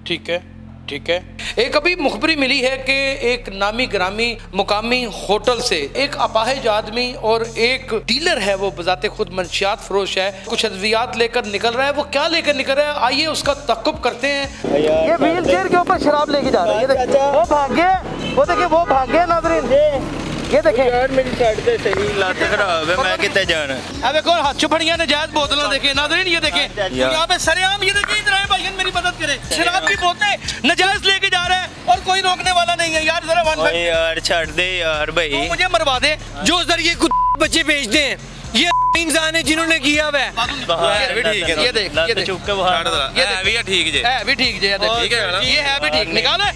ठीक है, ठीक है। एक अभी मुखबरी मिली है कि एक नामी ग्रामी मुकामी होटल से एक अपाहिज आदमी और एक डीलर है, वो बजाते खुद मंशियात फरोश है, कुछ अद्वियात लेकर निकल रहा है। वो क्या लेकर निकल रहा है, आइए उसका तक़्क़ुब करते हैं। ये व्हील चेयर के ऊपर शराब लेके जा रहा है, वो भाग गए, वो देखिए वो भाग गए नाज़रीन, ये देखें यार मेरी साइड से सही लात खराब है, मैं कितने जाना। अब देखो हाथ चुपड़ियां नजायज बोतलें देखें नाज़रीन, ये देखें यहाँ पे सरेआम, ये देखिए इधर आए भाईजान मेरी मदद करें, शराब की बोतलें नजायज लेके जा रहे हैं और कोई रोकने वाला नहीं है यार। जरा वन यार छोड़ दे यार भाई, मुझे मरवा दे। जो सर ये बच्चे बेचते हैं, ये इंसान है जिन्होंने किया हुआ है। ये देख, ये देख, ये देख, चुप के बाहर ये भी है ठीक जे, है भी ठीक जे, ठीक है ये है भी ठीक। निकाला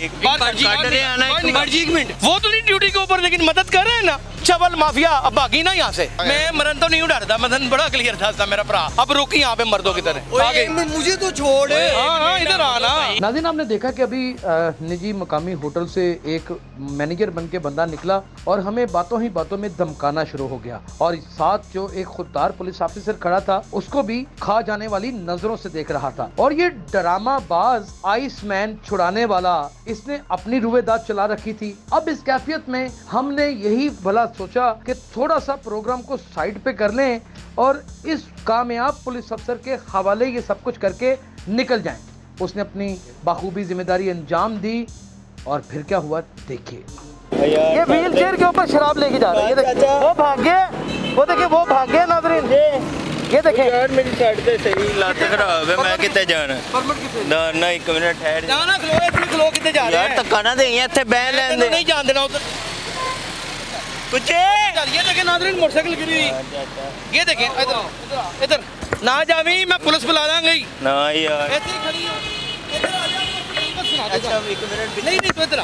मर्जी, एक मिनट, वो तो नहीं ड्यूटी के ऊपर लेकिन मदद कर रहे हैं ना। चवल माफिया अब भागी ना यहाँ से, मैं मरन तो नहीं उड़ाता, मदन बड़ा क्लियर था मेरा भरा। अब रुकी यहाँ पे मर्दों की तरह आगे, मुझे तो छोड़, हाँ इधर आना। नाज़रीन, आपने देखा कि अभी निजी मकामी होटल से एक मैनेजर बन के बंदा निकला और हमें बातों ही बातों में धमकाना शुरू हो गया, और साथ जो एक खुददार पुलिस ऑफिसर खड़ा था उसको भी खा जाने वाली नजरों से देख रहा था। और ये ड्रामा बाज आइसमैन छुड़ाने वाला, इसने अपनी रुएदाद चला रखी थी। अब इस कैफियत में हमने यही भला सोचा कि थोड़ा सा प्रोग्राम को साइड पे कर लें और इस कामयाब पुलिस अफसर के हवाले ये सब कुछ करके निकल जाएं। उसने अपनी बाखूबी जिम्मेदारी अंजाम दी और फिर क्या हुआ देखिए। ये व्हील चेयर के ऊपर शराब लेके जा रहा है, वो भाग गए, वो देखिए वो भाग गए नाज़रीन, ये देखें यार मेरी साइड से सही लात खराब है, मैं कितने जाना। ना एक मिनट ठहर जाना, खलो कितने जा रहे हैं यार, धक्का ना दे, इत्थे बैठ लें दे, नहीं जान देना उधर। कुछ ये देखें नाज़रीन मोटरसाइकिल गिरी हुई, ये देखें इधर इधर ना जावी, मैं पुलिस बुला लांगा ना यार। ऐसे ही खड़ी हो, इधर आ जा, अच्छा एक मिनट नहीं तो इधर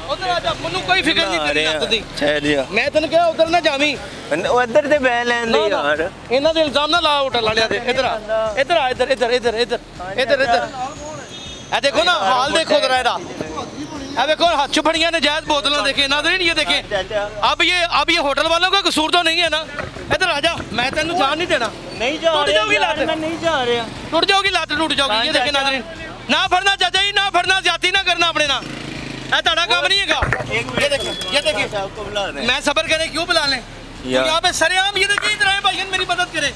उधर आ जा, मुन्नू कोई फिक्र नहीं तेरी हੱਥ ਦੀ। ठहर जा, मैं तन कहा उधर ना जावी, उधर ते बैठ लें दे यार। इन्हां दे इल्जाम ना ला होटल वालियां दे। इधर आ, इधर आ, इधर इधर इधर इधर इधर इधर ए देखो ना हाल देखो जरा इधर, ए देखो हाथ चुपड़ियां नजायज बोतलें देखें नाज़रीन, ये देखें। अब ये होटल वालों का कसूर तो नहीं है ना। इधर आ जा, मैं तेन जान नहीं देना, नहीं जा टूट जाओगी लात, मैं नहीं जा रहा, टूट जाओगी लात, टूट जाओगी। ये देखें नाज़रीन, ना फड़ना चाचा जी, ना फड़ना, ज्यादती ना करना अपने ना, ऐ ताड़ा काम नहीं है। ये देखिए मैं सबर करे क्यों बुला लें यहाँ पे सरेआम, ये देखिए इधर आए भाईजान मेरी मदद करें,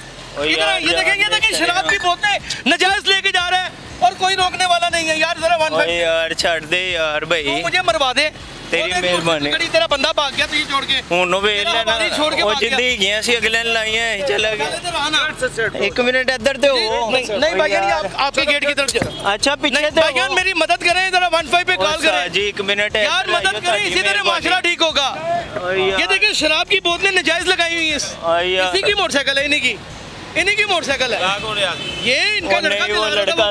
इधर आए, ये देखें शराब की बोतलें नजायज लेके जा रहे हैं और कोई रोकने वाला नहीं है यार। जरा वन यार छोड़ दे यार भाई, मुझे मरवा दे, तेरी मेहरबानी। तेरा बंदा भाग गया तुझे छोड़ के, ਹੁਣ ਵੇਖ ਲੈਣਾ ਉਹ ਜਿੰਦੀ ਗਿਆ ਸੀ ਅਗਲੇ ਨੇ ਲਾਈਆਂ ਹੀ चला गया। एक मिनट इधर तो हो, नहीं भाईजान आपके गेट की तरफ। अच्छा पीछे तो भाईजान मेरी मदद करें, जरा 15 पे कॉल करें जी, एक मिनट यार, मदद करें, इसी तरह माशरा ठीक होगा। ये देखिए शराब की बोतलें नजायज लगाई हुई है, इसी की मोटरसाइकिल है, इन्हीं की मोटरसाइकिल है, ये इनका लड़का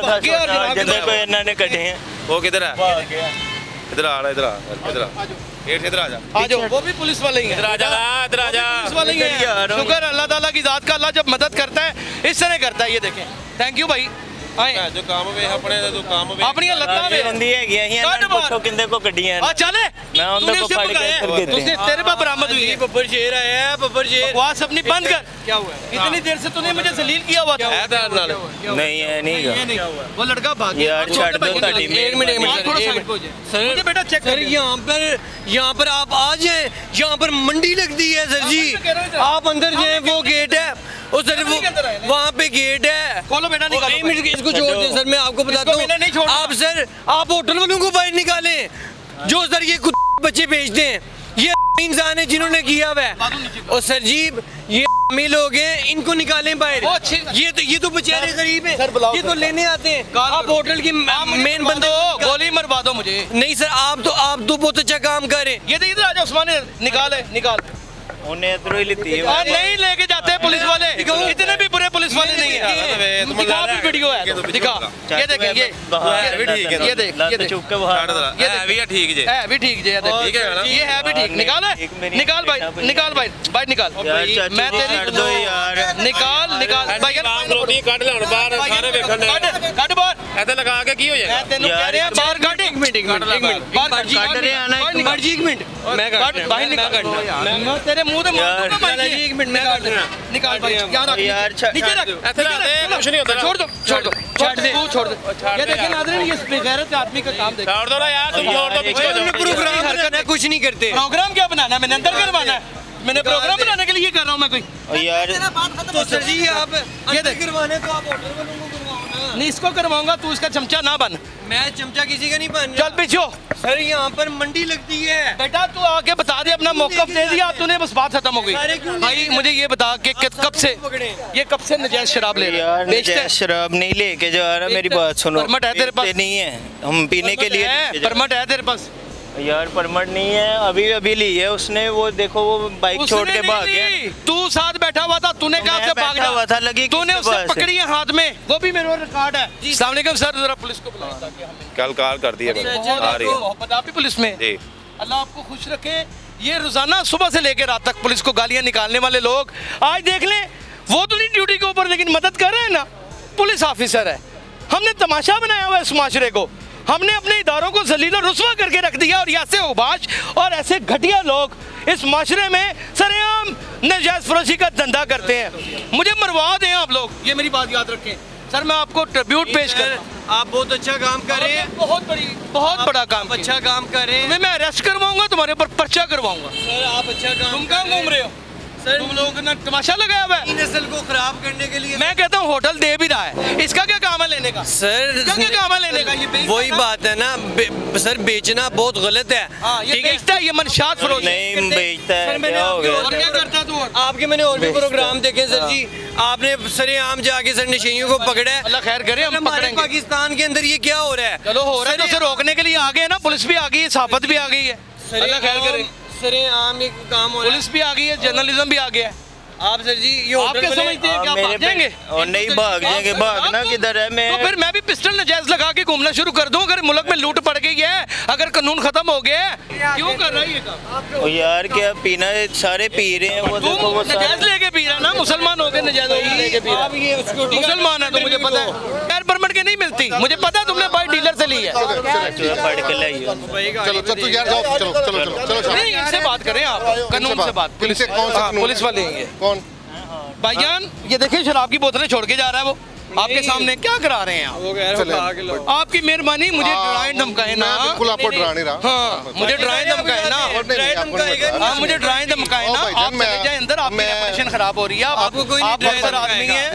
था जिनको इन्होंने कटे हैं। वो किधर है? इधर आ रहा, इधर आ इधर आ जा, आ जाओ, वो भी पुलिस वाले ही हैं। इधर आ जा, इधर आ जा, पुलिस वाले ही हैं। शुक्र अल्लाह ताला की जात का, अल्लाह जब मदद करता है इस तरह करता है। ये देखें, थैंक यू भाई। जो काम वे अपने तो काम वे अपनी लत्ता में बंदी है गया ही ना, पूछो किंदे को कड्डियां आ चले, मैं उनको फाड़ के कर देते तूने तेरे पे बरामद हुई है। बब्बर शेर आया है, बब्बर शेर, बकवास अपनी बंद कर। क्या हुआ है? इतनी देर से तूने मुझे जलील किया हुआ था। नहीं है, नहीं वो लड़का भाग गया यार, छोड़ दो ताड़ी में। एक मिनट सर, मुझे बेटा चेक सर, यहाँ पर आप आ जाए, यहाँ पर मंडी लगती है सर जी, आप अंदर जाए, वो गेट है, और सर वो वहाँ पे गेट है, खोलो बेटा, निकालो। एक मिनट इसको छोड़ दें सर, मैं आपको बताता हूँ। आप सर, आप होटल वालों को बाहर निकालें, जो सर ये बच्चे बेचते हैं, ये इंसान है जिन्होंने किया हुआ है, और सर जी ये लोग हैं, इनको निकालें बाहर। ये तो बेचारे गरीब हैं, ये तो लेने आते हैं। आप होटल की मेन बंदो, गोली मरवा दो मुझे। नहीं सर, आप तो बहुत अच्छा काम करें। ये इधर आ जाओ उस्मान, निकाल उन्हें इधर ही लेती है, नहीं लेके जाते पुलिस वाले, इतने भी बुरे पुलिस वाले नहीं है। दिखा भी वीडियो है, दिखा, ये देखें, ये देख चुप के बाहर, ये भी ठीक जे, है भी ठीक जे, ये है भी ठीक। निकाल भाई, भाई निकाल, मैं तेरी दो यार, निकाल भाई, रोटी काट ले बाहर, सारे देखने कट बाहर ऐसे लगा के की हो जाएगा। मैं तेनू कह रहा बाहर कट, एक मिनट तेरे मुंह एक मिनट निकाल भाई यार छोड़ दो छोड़ दो ये देखिए नाज़रीन ये बेगैरत आदमी का काम देखो छोड़ दो ना यार, तुम छोड़ दो। प्रोग्राम हरकत कुछ नहीं करते। प्रोग्राम क्या बनाना है? मैंने अंदर करवाना है, मैंने प्रोग्राम बनाने के लिए ये कर रहा हूँ मैं कोई यार। तो सर जी आप ये देख करवाने तो आप होटल वालों को करवाओ ना। नहीं इसको करवाऊंगा, तू इसका चमचा ना बन। मैं चमचा किसी का नहीं बन। चल पीछे सर यहाँ पर मंडी लगती है बेटा, तू आके बता दे, अपना मौकफ दे दिया तूने, बस बात खत्म हो गई। भाई मुझे ये बता कि कब से नजायज शराब ले रहा है? नजायज शराब नहीं लेके जा रहा, मेरी बात सुनो। परमिट है तेरे पास? नहीं है, हम पीने के लिए। परमिट है तेरे पास? यार परमिट नहीं है, अभी ली है उसने। वो देखो वो बाइक छोड़ के भाग गया। तू साथ बैठा हुआ था, तूने कहा से भाग हुआ था, लगी तूने उसे पकड़ी है हाथ में, वो भी मेरे रिकॉर्ड है। अस्सलाम वालेकुम सर, जरा पुलिस को बुलाओ ताकि हमें कल कॉल कर दिया आ रही है मोहब्बत आप भी पुलिस में। जी अल्लाह आपको खुश रखे। ये रोजाना सुबह से लेकर रात तक पुलिस को गालियां निकालने वाले लोग आज देख लें, वो तो नहीं ड्यूटी के ऊपर लेकिन मदद कर रहे हैं ना, पुलिस ऑफिसर है। हमने तमाशा बनाया हुआ है इस माशरे को, हमने अपने इदारों को जलील और रुस्वा करके रख दिया, और ऐसे उबाश और ऐसे घटिया लोग इस माशरे में सरेआम नजायज फरोशी का धंधा करते हैं। मुझे मरवा दें आप लोग, ये मेरी बात याद रखें सर। मैं आपको ट्रिब्यूट पेश कर, आप बहुत अच्छा काम कर रहे हैं, बहुत बड़ा काम, अच्छा काम कर रहे हैं। मैं अरेस्ट करवाऊंगा, तुम्हारे ऊपर पर्चा करवाऊंगा। सर आप अच्छा काम, तुम कहाँ घूम रहे हो सर? तुम लोगों ने तमाशा लगाया हुआ है नस्ल को खराब करने के लिए। मैं कहता हूँ होटल दे भी रहा है, इसका क्या काम है लेने का? सर इसका क्या काम है लेने का? ये वही बात है ना सर, बेचना बहुत गलत है। ये बेचता है, ये मनशात फरोश नहीं बेचता है। क्या हो गया? और क्या करता तू? आपके मैंने और भी प्रोग्राम देखे सर जी, आपने सरेआम जाके सर नशेइयों को पकड़ा है। अल्लाह खैर करे, हम हमारे पकड़ेंगे। पाकिस्तान के अंदर ये क्या हो रहा है? चलो हो रहा है तो उसे रोकने के लिए आ गए ना, पुलिस भी आ गई है, सहाफत भी आ गई है। अल्लाह खैर करे, सरेआम एक काम हो रहा है, पुलिस भी आ गई है, जर्नलिज्म भी आ गया है। आप सर जी ये आप क्या समझते हैं कि आप भाग जाएंगे? और नहीं भाग जाएंगे, भागना किधर है? मैं तो फिर मैं भी पिस्टल नजायज लगा के घूमना शुरू कर दूं? अगर मुल्क में लूट पड़ गई है, अगर कानून खत्म हो गया है, क्यों कर रहा है ये काम? यार क्या पीना है, सारे पी रहे हैं। वो देखो वो नजायज लेके पी रहा ना, मुसलमान हो गए नजायज लेके पी रहा। मुसलमान है तो मुझे पता है, गैर परमिट के नहीं मिलती, मुझे पता है तुमने बाइक डीलर से ली है। पढ़ के लाइए। नहीं इनसे बात करें आप, कानून से बात। पुलिस वाले हैं ये। कौन भाईजान ये देखिए शराब की बोतलें छोड़ के जा रहा है वो आपके सामने, क्या करा रहे हैं आप? आपकी मेहरबानी, मुझे डराए धमकाए ना। बिल्कुल आपको डरा नहीं रहा। हाँ मुझे डराए धमकाए ना, हाँ मुझे डराए धमकाए ना। आप चले जाए अंदर, आपकी रेपुटेशन खराब हो रही है। आपको कोई आप अफसर आदमी हैं,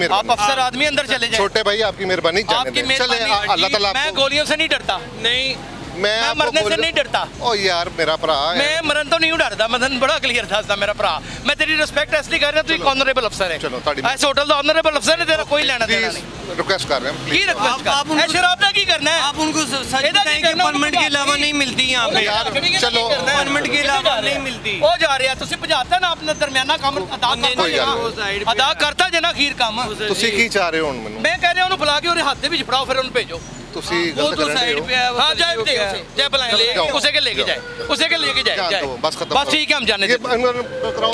आप अफसर आदमी, अंदर चले जाए। छोटे भाई आपकी मेहरबानी, आपकी मेहरबानी। अल्लाह ताला। मैं गोलियों से नहीं डरता, नहीं मैं मरने से नहीं डरता। ओ यार मेरा भरा है। मैं मरन तो नहीं डरता, मदन बड़ा क्लियर था मेरा भरा। मैं तेरी रिस्पेक्ट इसलिए कर रहा हूं, तू एक ऑनरेबल अफसर है। चलो ऐसे होटल का ऑनरेबल अफसर है, तेरा कोई लेना देना नहीं। रिक्वेस्ट कर रहे हैं की रिक्वेस्ट कर, ऐ शराब का की करना है? आप उनको सच बताएं कि परमिट के अलावा नहीं मिलती यहाँ पे। यार चलो परमिट के अलावा नहीं मिलती। वो जा रहा है तुसी भजाता ना अपना दरमियाना काम अदा करता जे ना खीर काम। ਤੁਸੀਂ ਕੀ ਚਾਹ ਰਹੇ ਹੋ ਹੁਣ ਮੈਨੂੰ? मैं कह रहा ਉਹਨੂੰ ਬੁਲਾ ਕੇ ਉਹਦੇ ਹੱਥ ਦੇ ਵਿੱਚ ਫੜਾਓ, ਫਿਰ ਉਹਨੂੰ ਭੇਜੋ। ਤੁਸੀਂ वो गलत तो कर रहे साइड हो। पे है, वो हाँ तो जाए लेके दे है। उसे, जय बुलाए उसे के लेके जाए, उसे के लेके जाए, जाए बस खत्म बस ठीक है, हम जाने ये दे।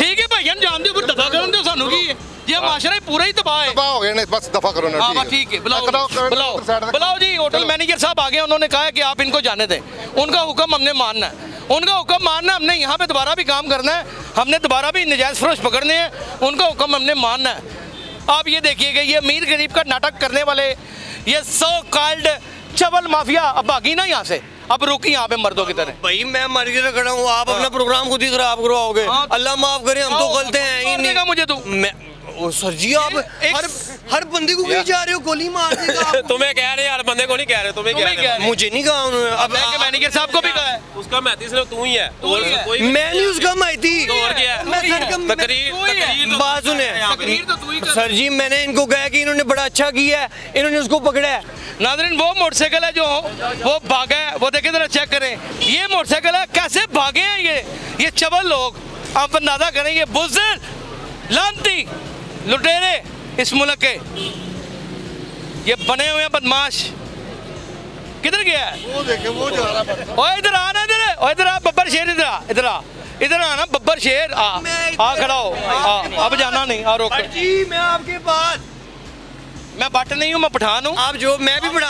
ठीक है भाईजान जान दो, फिर दफा करन दो सानू की ये माशरा पूरा ही तबाह है। दफा हो गए ने, बस दफा करो ना। हाँ बस ठीक है, बुलाओ जी। होटल मैनेजर साहब आ गए, उन्होंने कहा है कि आप इनको जाने दें, उनका हुक्म हमने मानना है, उनका हुक्म मानना। हमने यहाँ पे दोबारा भी काम करना है, हमने दोबारा भी नजायज फरोश पकड़ने हैं, उनका हुक्म हमने मानना है। आप ये देखिएगा, ये अमीर गरीब का नाटक करने वाले ये सो कॉल्ड चवल माफिया अब भागी ना यहाँ से, अब रुकी यहाँ पे मर्दों की तरह। भाई मैं मर के खड़ा हूँ, आप अपना प्रोग्राम खुद ही खराब करवाओगे। अल्लाह माफ करे, हम तो गलत हैं ही नहीं। मुझे तू मैं ओ सर जी, आप हर बंदे को कहीं जा रहे हो, गोली मार देगा। तुम्हें कह रहे यार, बंदे को नहीं कह रहे, तुम्हें कह रहे हैं। मुझे नहीं कहा उन्होंने। अब मैनेजर साहब को भी कहा है, उसका महती सिर्फ तू ही है, और कोई मैं नहीं उसका माहिती। और क्या है? मैं सर का तकरीर बात सुने तकरीर तो तू ही कर। सर जी, मैंने इनको कहा कि इन्होंने बड़ा अच्छा किया है, इन्होंने उसको पकड़ा है। नाज़रीन वो मोटरसाइकिल है जो वो भागा है, वो देखे जरा चेक करें, ये मोटरसाइकिल है, कैसे भागे हैं ये चवल लोग। आप अंदाजा करें, ये बुज़दिल लानती लुटेरे इस मुल्क के, ये बने हुए हैं बदमाश। किधर गया है? वो देखे वो जा रहा है। ओए इधर आ ना, इधर आ बब्बर शेर, इधर आ ना बब्बर शेर, आ खड़ा हो, अब जाना नहीं, आ रोक। जी मैं आपके पास, मैं बट नहीं हूँ, मैं पठान हूँ। आप जो मैं भी पढ़ा,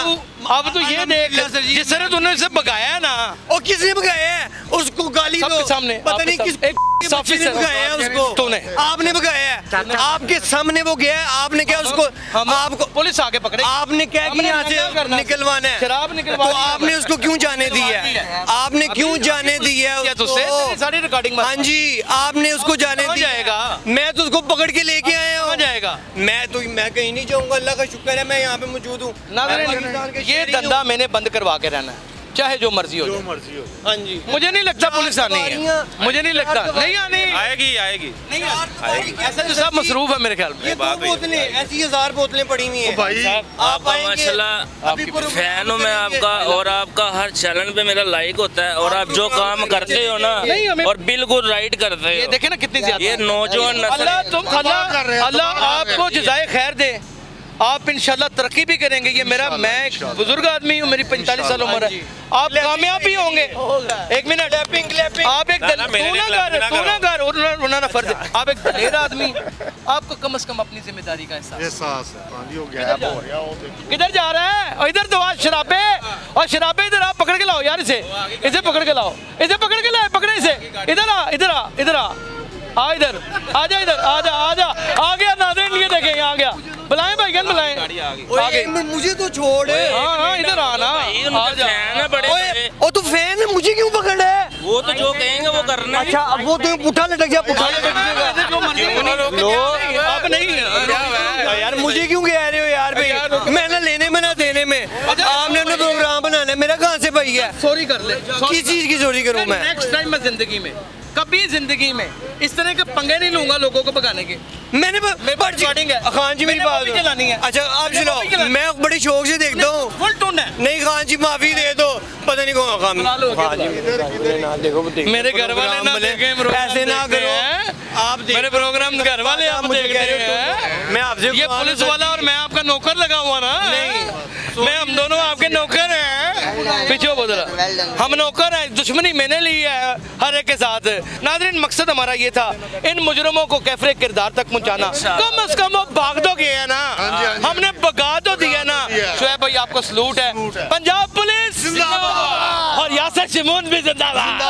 अब तो ये देख जिस तरह तूने उसे भगाया है ना, और किसने भगाया है उसको? गाली दो सबके सामने, पता नहीं किस बच्चे ने भगाया है उसको। तूने, आपने भगाया है, आपके सामने वो गया है, आपने क्या उसको, आपको पुलिस आके पकड़े, आपने क्या कि यहाँ से निकलवाना है, शराब निकलवा, तो आपने उसको क्यों जाने दिया है? आपने क्यों जाने दिया है उसको? सारी रिकॉर्डिंग, हाँ जी, आपने उसको जाने दिया। जाएगा, मैं तो उसको पकड़ के लेके आया हूँ। जाएगा, मैं कहीं नहीं जाऊंगा, अल्लाह का शुक्र है मैं यहाँ पे मौजूद हूँ। ये धंधा मैंने बंद करवा के रहना है, चाहे जो मर्जी हो, हाँ जी। मुझे नहीं लगता पुलिस आनी है, मुझे नहीं लगता, नहीं आनी, आएगी नहीं आएगी। ऐसा तो सब मसरूफ है मेरे ख्याल में। ये 2 बोतलें ऐसी 1000 बोतलें पड़ी हुई हैं भाई। आप माशाल्लाह फैन हूँ मैं आपका, और आपका हर चैनल पे मेरा लाइक होता है, और आप जो काम करते हो ना और बिल्कुल राइट करते हो। ये देखे ना कितनी ज्यादा, ये नौजवान अल्लाह आपको जज़ाए खैर दे, आप इंशाल्लाह तरक्की भी करेंगे। ये मैं एक बुजुर्ग आदमी हूँ, मेरी 45 साल उम्र है, आप कामयाब भी होंगे। एक मिनट, आप एक फर्ज, आप एक दलेर आदमी, आपको कम से कम अपनी जिम्मेदारी का एहसास है। किधर जा रहा है? और इधर दो शराबे, और शराबे इधर आप पकड़ के लाओ यार, इसे पकड़ के लाओ, इसे पकड़ के लाए, पकड़े इसे, इधर आ इधर इधर आजा, इधर आजा, आ गया नाज़रीन, ये देखें आ गया, बुलाएं भाई, क्या बुलाएं, आगे मुझे तो छोड़, हाँ इधर आना, और तू फैन है, मुझे क्यों पकड़ है? वो तो जो कहेंगे वो करना। अच्छा, अब वो तो पुठा लटक गया, पुठा अब नहीं यार, मुझे क्यों कह रहे हो यार भाई? मैं ना लेने में ना देने में, आपने अपना प्रोग्राम बनाना है, मेरा कहाँ से भाई है? सॉरी कर ले, किस चीज की सॉरी करूँ मैं? नेक्स्ट टाइम मैं जिंदगी में कभी जिंदगी में इस तरह के पंगे नहीं लूंगा लोगों को भगाने के। मैंने रिकॉर्डिंग है, खान जी मेरी बात चलानी है। अच्छा आप सुनाओ, मैं बड़े शौक से देखता हूँ। फुल टून है, नहीं खान जी माफी दे दो, पता नहीं कौन खान मेरे घर वाले ना देखें, ऐसे ना करो, आप मेरे प्रोग्राम घर वाले आप मुझे कह रहे हैं, मैं आपसे ये पुलिस वाला और मैं आपका नौकर लगा हुआ ना, नहीं मैं हम दोनों आपके नौकर हैं, पीछे बोल रहा हम नौकर हैं, दुश्मनी मैंने ली है हर एक के साथ। नाज़रीन मकसद हमारा ये था इन मुजरमों को कैफरे किरदार तक पहुंचाना, कम से कम वो भाग तो गए है ना, हमने भगा तो दिया ना। शुएब भाई आपको सलूट है, पंजाब पुलिस और यासर शिमून भी जिंदाबाद।